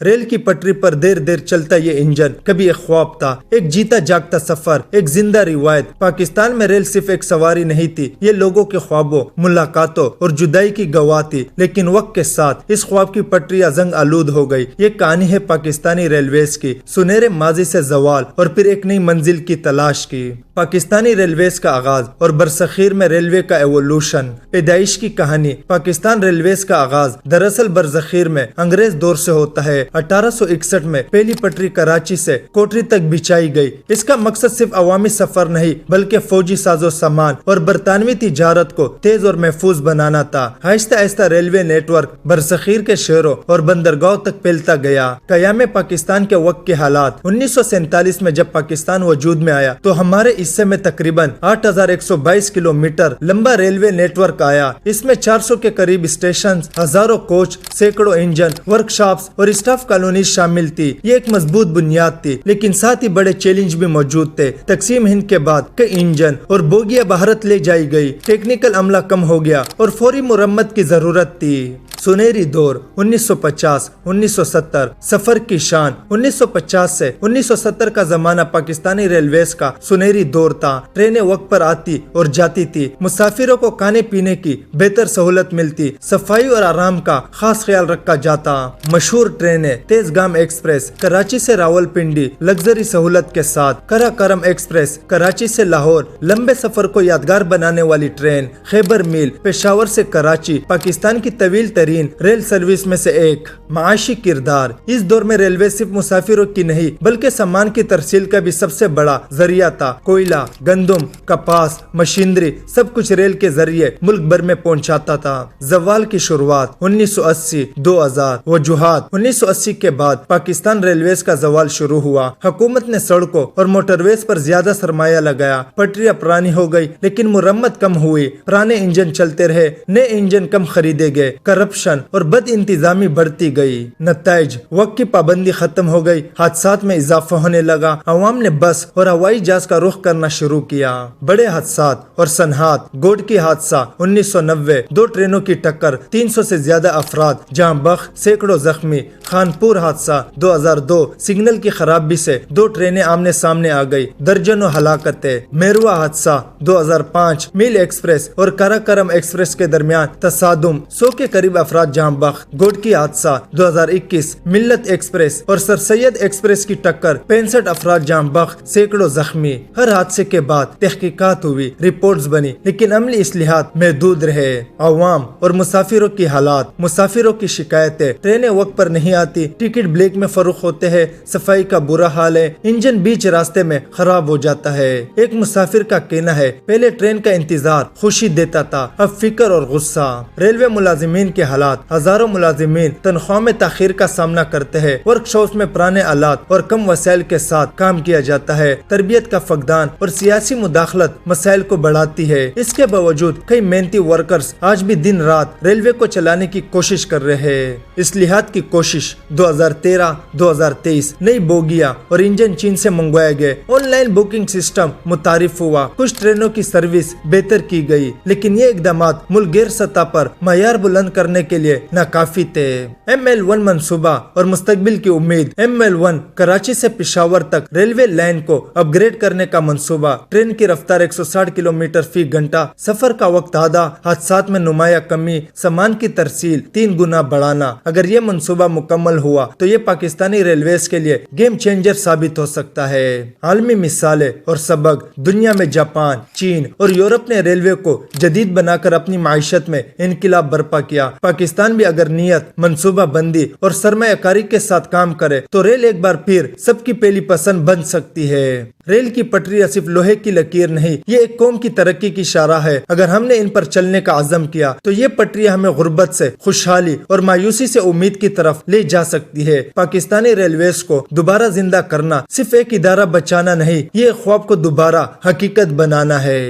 Rail की पटरी पर देर देर चलता ये इंजन कभी एक ख्वाब था, एक जीता जागता सफर, एक जिंदा रिवायत। पाकिस्तान में रेल सिर्फ एक सवारी नहीं थी, ये लोगों के ख्वाबों, मुलाकातों और जुदाई की गवाह थी। लेकिन वक्त के साथ इस ख्वाब की पटरियां जंग आलूद हो गई। ये कहानी है पाकिस्तानी रेलवेज की, सुनहरे माजी से जवाल और फिर एक नई मंजिल की तलाश की। पाकिस्तानी रेलवेज का आगाज और बरसखीर में रेलवे का एवोल्यूशन। पैदाइश की कहानी। पाकिस्तान रेलवेज का आगाज दरअसल बरसखीर में अंग्रेज दौर से होता है। 1861 में पहली पटरी कराची से कोटरी तक बिछाई गई। इसका मकसद सिर्फ अवामी सफर नहीं बल्कि फौजी साजो सामान और बरतानवी तिजारत को तेज और महफूज बनाना था। आहिस्ता आहिस्ता रेलवे नेटवर्क बरसखीर के शहरों और बंदरगाहों तक फैलता गया। कयाम पाकिस्तान के वक्त के हालात। 1947 में जब पाकिस्तान वजूद में आया तो हमारे हिस्से में तकरीबन 8122 किलोमीटर लंबा रेलवे नेटवर्क आया। इसमें 400 के करीब स्टेशन, हजारों कोच, सैकड़ों इंजन, वर्कशॉप्स और स्टाफ कॉलोनी शामिल थी। ये एक मजबूत बुनियाद थी, लेकिन साथ ही बड़े चैलेंज भी मौजूद थे। तकसीम हिंद के बाद कई इंजन और बोगियां भारत ले जाई गई। टेक्निकल अमला कम हो गया और फौरी मुरम्मत की जरूरत थी। सुनहरी दौर 1950-1970 सफर की शान। 1950 से 1970 का जमाना पाकिस्तानी रेलवेज का सुनहरी दौर था। ट्रेनें वक्त पर आती और जाती थी। मुसाफिरों को खाने पीने की बेहतर सहूलत मिलती। सफाई और आराम का खास ख्याल रखा जाता। मशहूर ट्रेनें तेजगाम एक्सप्रेस कराची से रावलपिंडी लग्जरी सहूलत के साथ, कराकरम एक्सप्रेस कराची से लाहौर लंबे सफर को यादगार बनाने वाली ट्रेन, खैबर मील पेशावर से कराची पाकिस्तान की तवील रेल सर्विस में से एक। माशी किरदार। इस दौर में रेलवे सिर्फ मुसाफिरों की नहीं बल्कि सामान की तरसील का भी सबसे बड़ा जरिया था। कोयला, गंदम, कपास, मशीनरी सब कुछ रेल के जरिए मुल्क भर में पहुंचाता था। जवाल की शुरुआत 1980-2000। वजूहात। 1980 के बाद पाकिस्तान रेलवेज का जवाल शुरू हुआ। हुकूमत ने सड़कों और मोटरवेज पर ज्यादा सरमाया लगाया। पटरियां पुरानी हो गई लेकिन मुरम्मत कम हुई। पुराने इंजन चलते रहे, नए इंजन कम खरीदे गए। करप्शन और बद इंतजामी बढ़ती गई। नताइज। वक्त की पाबंदी खत्म हो गई। हादसात में इजाफा होने लगा। अवाम ने बस और हवाई जहाज का रुख करना शुरू किया। बड़े हादसात और सनहात। गोडकी हादसा 1990, 2 ट्रेनों की टक्कर, 300 से ज्यादा अफराद जहां बख, सैकड़ों जख्मी। खानपुर हादसा 2002, सिग्नल की खराबी से 2 ट्रेनें आमने सामने आ गई, दर्जनों हलाकतें। मेरुआ हादसा 2005, मील एक्सप्रेस और कराकरम एक्सप्रेस के दरमियान तसादुम, 100 के करीब अफराद जहां बख। गोडकी हादसा 2021, मिल्लत एक्सप्रेस और सर सैयद एक्सप्रेस की टक्कर, 65 अफराद जहां बख, सैकड़ों जख्मी। हर हादसे के बाद तहकीकात हुई, रिपोर्ट्स बनी, लेकिन अमली इस्लाहात महदूद रहे। अवाम और मुसाफिरों की हालात। मुसाफिरों की शिकायतें। ट्रेनें वक्त पर नहीं आती, टिकट ब्लैक में फरोख्त होते हैं, सफाई का बुरा हाल है, इंजन बीच रास्ते में खराब हो जाता है। एक मुसाफिर का कहना है, पहले ट्रेन का इंतजार खुशी देता था, अब फिक्र और गुस्सा। रेलवे मुलाजिमीन के हालात। हजारों मुलाजिमीन तनख्वाह में ताखीर का सामना करते हैं। वर्कशॉप में पुराने आलात और कम वसाइल के साथ काम किया जाता है। तरबियत का फकदान और सियासी मुदाखलत मसाइल को बढ़ाती है। इसके बावजूद कई मेहनती वर्कर्स आज भी दिन रात रेलवे को चलाने की कोशिश कर रहे हैं। इस्लाहात की कोशिश 2013-2023, नई बोगियां और इंजन चीन से मंगवाए गए। ऑनलाइन बुकिंग सिस्टम मुतारिफ हुआ। कुछ ट्रेनों की सर्विस बेहतर की गई, लेकिन ये इकदामात मुल्क गैर सतह पर मयार बुलंद करने के लिए नाकाफी थे। ML1 मंसूबा और मुस्तकबिल की उम्मीद। ML1 कराची से पेशावर तक रेलवे लाइन को अपग्रेड करने का मंसूबा। ट्रेन की रफ्तार 160 किलोमीटर फी घंटा, सफर का वक्त आधा, हादसात में नुमाया कमी, सामान की तरसील 3 गुना बढ़ाना। अगर ये मंसूबा मुकम्मल हुआ तो ये पाकिस्तानी रेलवेज के लिए गेम चेंजर साबित हो सकता है। आलमी मिसालें और सबक। दुनिया में जापान, चीन और यूरोप ने रेलवे को जदीद बनाकर अपनी माइशत में इनकलाब बर्पा किया। पाकिस्तान भी अगर नियत, मंसूबा बंदी और सरमायाकारी के साथ काम करे तो रेल एक बार फिर सबकी पहली पसंद बन सकती है। रेल की पटरियां सिर्फ लोहे की लकीर नहीं, ये एक कौम की तरक्की की इशारा है। अगर हमने इन पर चलने का आज़म किया तो ये पटरियां हमें गुर्बत से खुशहाली और मायूसी से उम्मीद की तरफ ले जा सकती है। पाकिस्तानी रेलवेज को दोबारा जिंदा करना सिर्फ एक इदारा बचाना नहीं, ये ख्वाब को दोबारा हकीकत बनाना है।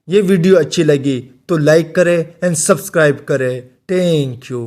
ये वीडियो अच्छी लगी तो लाइक करें एंड सब्सक्राइब करें। Thank you.